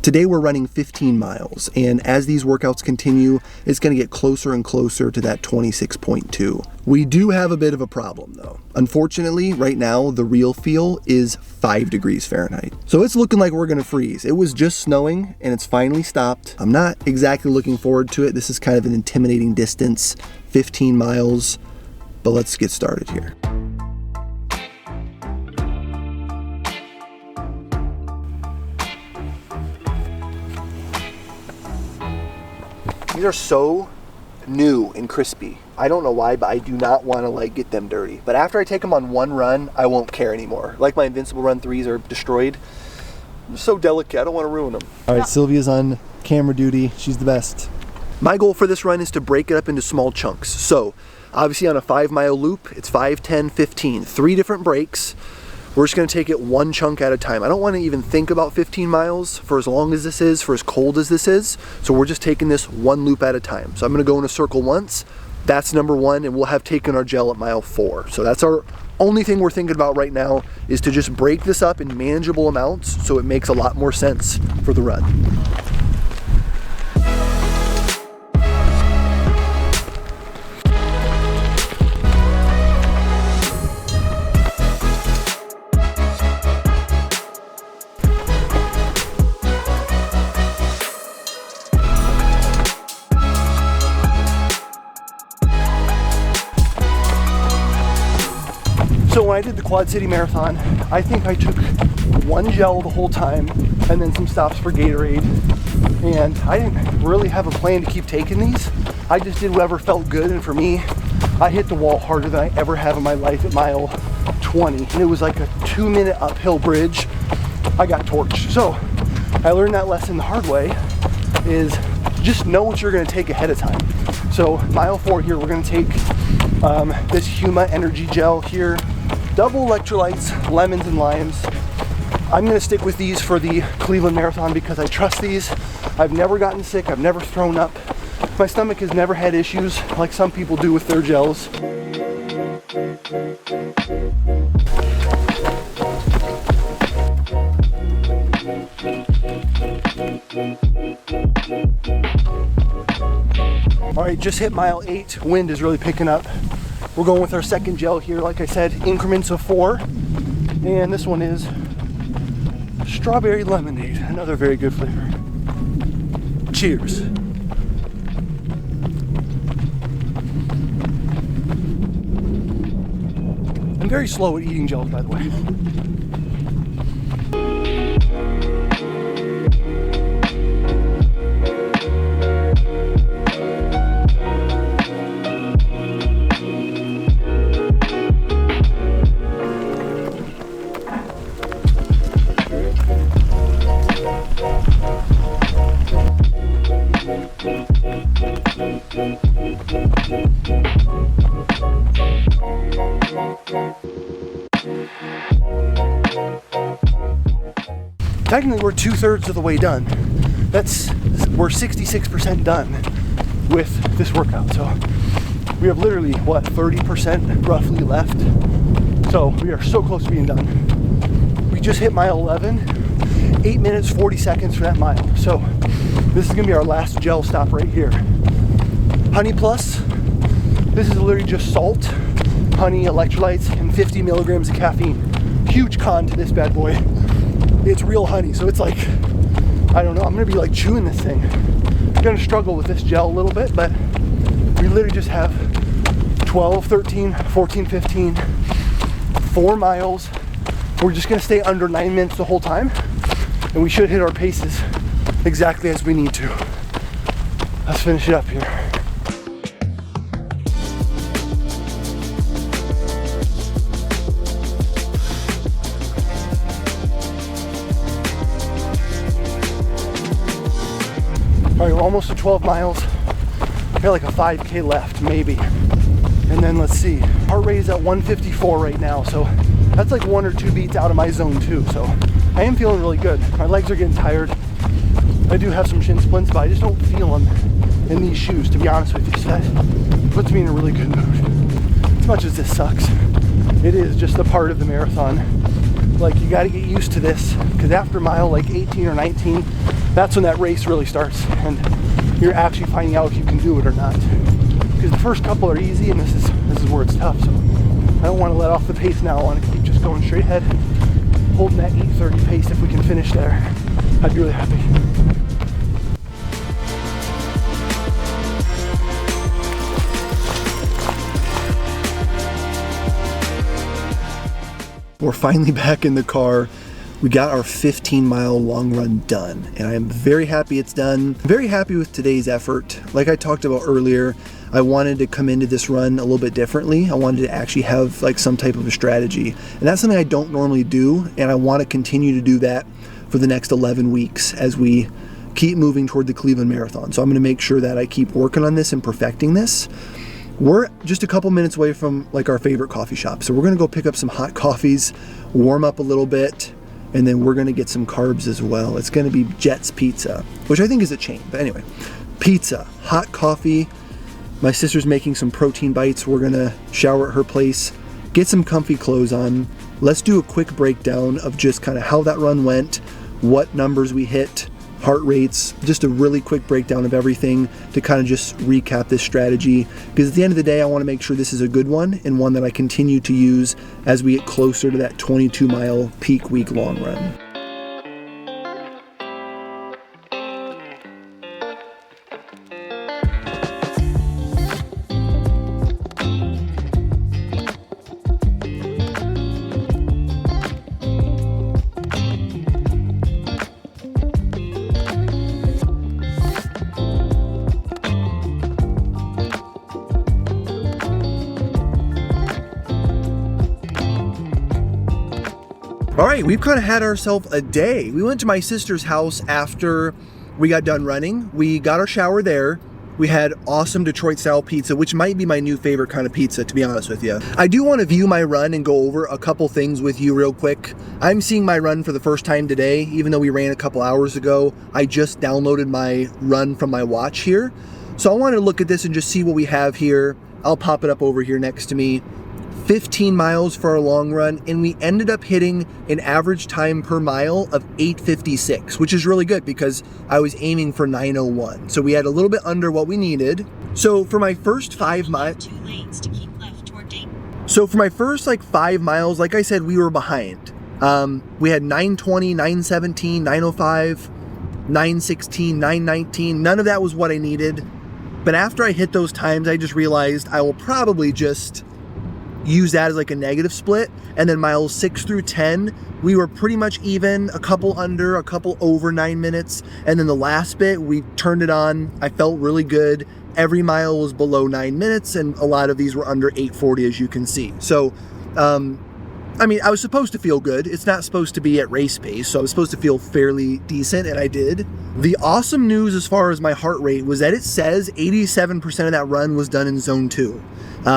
Today we're running 15 miles, and as these workouts continue, it's going to get closer and closer to that 26.2. We do have a bit of a problem though. Unfortunately, right now the real feel is 5 degrees Fahrenheit. So it's looking like we're going to freeze. It was just snowing and it's finally stopped. I'm not exactly looking forward to it. This is kind of an intimidating distance, 15 miles, but let's get started here. These are so new and crispy. I don't know why, but I do not want to like get them dirty. But after I take them on one run, I won't care anymore. Like my Invincible Run 3s are destroyed. They're so delicate, I don't want to ruin them. All right, Sylvia's on camera duty. She's the best. My goal for this run is to break it up into small chunks. So obviously on a 5-mile loop, it's 5, 10, 15, 3 different breaks. We're just gonna take it one chunk at a time. I don't wanna even think about 15 miles for as long as this is, for as cold as this is. So we're just taking this one loop at a time. So I'm gonna go in a circle once. That's number 1, and we'll have taken our gel at mile 4. So that's our only thing we're thinking about right now, is to just break this up in manageable amounts so it makes a lot more sense for the run. So when I did the Quad City Marathon, I think I took one gel the whole time and then some stops for Gatorade. And I didn't really have a plan to keep taking these. I just did whatever felt good, and for me, I hit the wall harder than I ever have in my life at mile 20. And it was like a 2-minute uphill bridge. I got torched. So I learned that lesson the hard way, is just know what you're gonna take ahead of time. So mile 4 here, we're gonna take this Huma Energy Gel here. Double electrolytes, lemons and limes. I'm gonna stick with these for the Cleveland Marathon because I trust these. I've never gotten sick, I've never thrown up. My stomach has never had issues like some people do with their gels. All right, just hit mile 8. Wind is really picking up. We're going with our second gel here, like I said, increments of 4. And this one is strawberry lemonade, another very good flavor. Cheers. I'm very slow at eating gels, by the way. Technically, we're 2/3 of the way done. We're 66% done with this workout. So we have literally, what, 30% roughly left. So we are so close to being done. We just hit mile 11, 8 minutes, 40 seconds for that mile. So this is gonna be our last gel stop right here. Honey Plus, this is literally just salt, honey, electrolytes, and 50 milligrams of caffeine. Huge con to this bad boy. It's real honey, so it's like, I don't know, I'm gonna be like chewing this thing. I'm gonna struggle with this gel a little bit, but we literally just have 12, 13, 14, 15, 4 miles. We're just gonna stay under 9 minutes the whole time, and we should hit our paces exactly as we need to. Let's finish it up here. All right, we're almost to 12 miles. I got like a 5K left, maybe. And then let's see, heart rate is at 154 right now, so that's like 1 or 2 beats out of my zone too. So I am feeling really good. My legs are getting tired. I do have some shin splints, but I just don't feel them in these shoes, to be honest with you. So that puts me in a really good mood. As much as this sucks, it is just a part of the marathon. Like, you got to get used to this, because after mile like 18 or 19, that's when that race really starts, and you're actually finding out if you can do it or not. Because the first couple are easy, and this is where it's tough. So I don't want to let off the pace now. I want to keep just going straight ahead, holding that 8:30 pace. If we can finish there, I'd be really happy. We're finally back in the car. We got our 15-mile long run done, and I am very happy it's done. Very happy with today's effort. Like I talked about earlier, I wanted to come into this run a little bit differently. I wanted to actually have like some type of a strategy, and that's something I don't normally do, and I want to continue to do that for the next 11 weeks as we keep moving toward the Cleveland Marathon. So I'm going to make sure that I keep working on this and perfecting this. We're just a couple minutes away from like our favorite coffee shop, so we're going to go pick up some hot coffees, warm up a little bit, and then we're gonna get some carbs as well. It's gonna be Jet's Pizza, which I think is a chain, but anyway. Pizza, hot coffee. My sister's making some protein bites. We're gonna shower at her place, get some comfy clothes on. Let's do a quick breakdown of just kind of how that run went, what numbers we hit, heart rates, just a really quick breakdown of everything to kind of just recap this strategy. Because at the end of the day, I want to make sure this is a good one and one that I continue to use as we get closer to that 22-mile peak week long run. All right, we've kind of had ourselves a day. We went to my sister's house after we got done running. We got our shower there. We had awesome Detroit style pizza, which might be my new favorite kind of pizza, to be honest with you. I do want to view my run and go over a couple things with you real quick. I'm seeing my run for the first time today, even though we ran a couple hours ago. I just downloaded my run from my watch here. So I wanted to look at this and just see what we have here. I'll pop it up over here next to me. 15 miles for our long run, and we ended up hitting an average time per mile of 8:56, which is really good because I was aiming for 9:01. So we had a little bit under what we needed. So for my first 5 miles, like 5 miles, like I said, we were behind. We had 9:20, 9:17, 9:05, 9:16, 9:19. None of that was what I needed. But after I hit those times, I just realized I will probably just use that as like a negative split. And then miles 6 through 10, we were pretty much even, a couple under, a couple over 9 minutes. And then the last bit, we turned it on. I felt really good. Every mile was below 9 minutes, and a lot of these were under 8:40, as you can see. So, I mean, I was supposed to feel good. It's not supposed to be at race pace, so I was supposed to feel fairly decent, and I did. The awesome news as far as my heart rate was that it says 87% of that run was done in zone 2.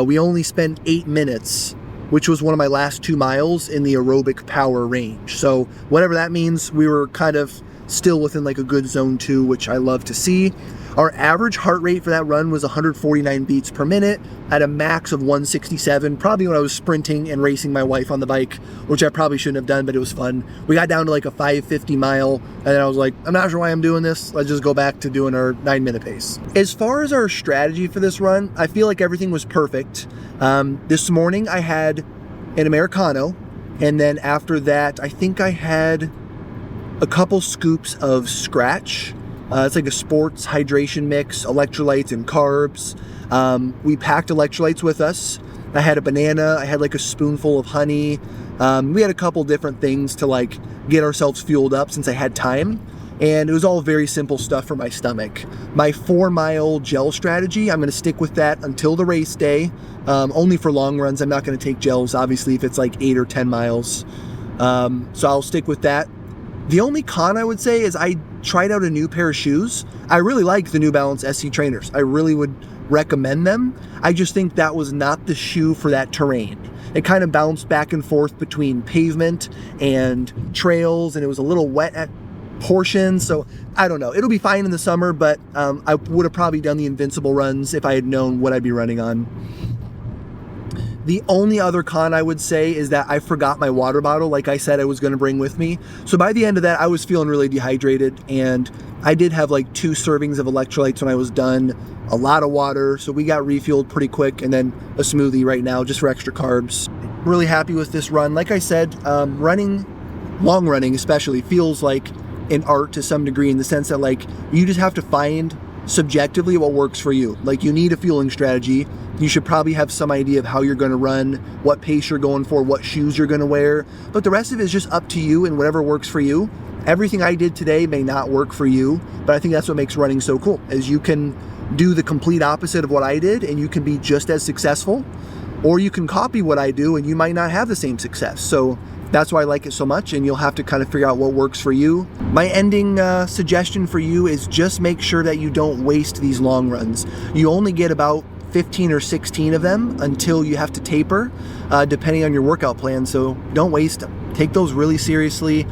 We only spent 8 minutes, which was one of my last 2 miles in the aerobic power range. So whatever that means, we were kind of still within like a good zone 2, which I love to see. Our average heart rate for that run was 149 beats per minute at a max of 167, probably when I was sprinting and racing my wife on the bike, which I probably shouldn't have done, but it was fun. We got down to like a 550 mile, and then I was like, I'm not sure why I'm doing this. Let's just go back to doing our 9-minute pace. As far as our strategy for this run, I feel like everything was perfect. This morning I had an Americano, and then after that, I think I had a couple scoops of Scratch. It's like a sports hydration mix, electrolytes and carbs. We packed electrolytes with us. I had a banana. I had like a spoonful of honey. We had a couple different things to like get ourselves fueled up since I had time. And it was all very simple stuff for my stomach. My 4-mile gel strategy, I'm going to stick with that until the race day. Only for long runs. I'm not going to take gels, obviously, if it's like 8 or 10 miles. So I'll stick with that. The only con I would say is I tried out a new pair of shoes. I really like the New Balance SC Trainers. I really would recommend them. I just think that was not the shoe for that terrain. It kind of bounced back and forth between pavement and trails, and it was a little wet at portions. So I don't know. It'll be fine in the summer, but I would have probably done the Invincible runs if I had known what I'd be running on. The only other con I would say is that I forgot my water bottle, like I said I was going to bring with me. So by the end of that, I was feeling really dehydrated, and I did have like 2 servings of electrolytes when I was done, a lot of water, so we got refueled pretty quick, and then a smoothie right now just for extra carbs. Really happy with this run. Like I said, long running especially, feels like an art to some degree, in the sense that like you just have to find subjectively what works for you. Like, you need a fueling strategy. You should probably have some idea of how you're going to run, what pace you're going for, what shoes you're going to wear, but the rest of it is just up to you and whatever works for you. Everything I did today may not work for you, but I think that's what makes running so cool, is you can do the complete opposite of what I did and you can be just as successful, or you can copy what I do and you might not have the same success. So that's why I like it so much, and you'll have to kind of figure out what works for you. My ending suggestion for you is just make sure that you don't waste these long runs. You only get about 15 or 16 of them until you have to taper, depending on your workout plan, so don't waste them. Take those really seriously.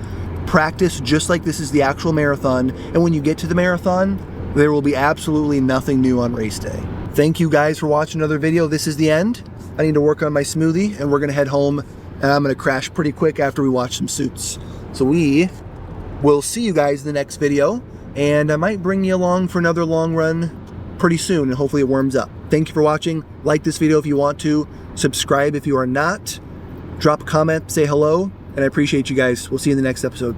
Practice just like this is the actual marathon, and when you get to the marathon, there will be absolutely nothing new on race day. Thank you guys for watching another video. This is the end. I need to work on my smoothie, and we're gonna head home, and I'm gonna crash pretty quick after we watch some Suits. So we will see you guys in the next video, and I might bring you along for another long run pretty soon, and hopefully it warms up. Thank you for watching. Like this video if you want to. Subscribe if you are not. Drop a comment, say hello, and I appreciate you guys. We'll see you in the next episode.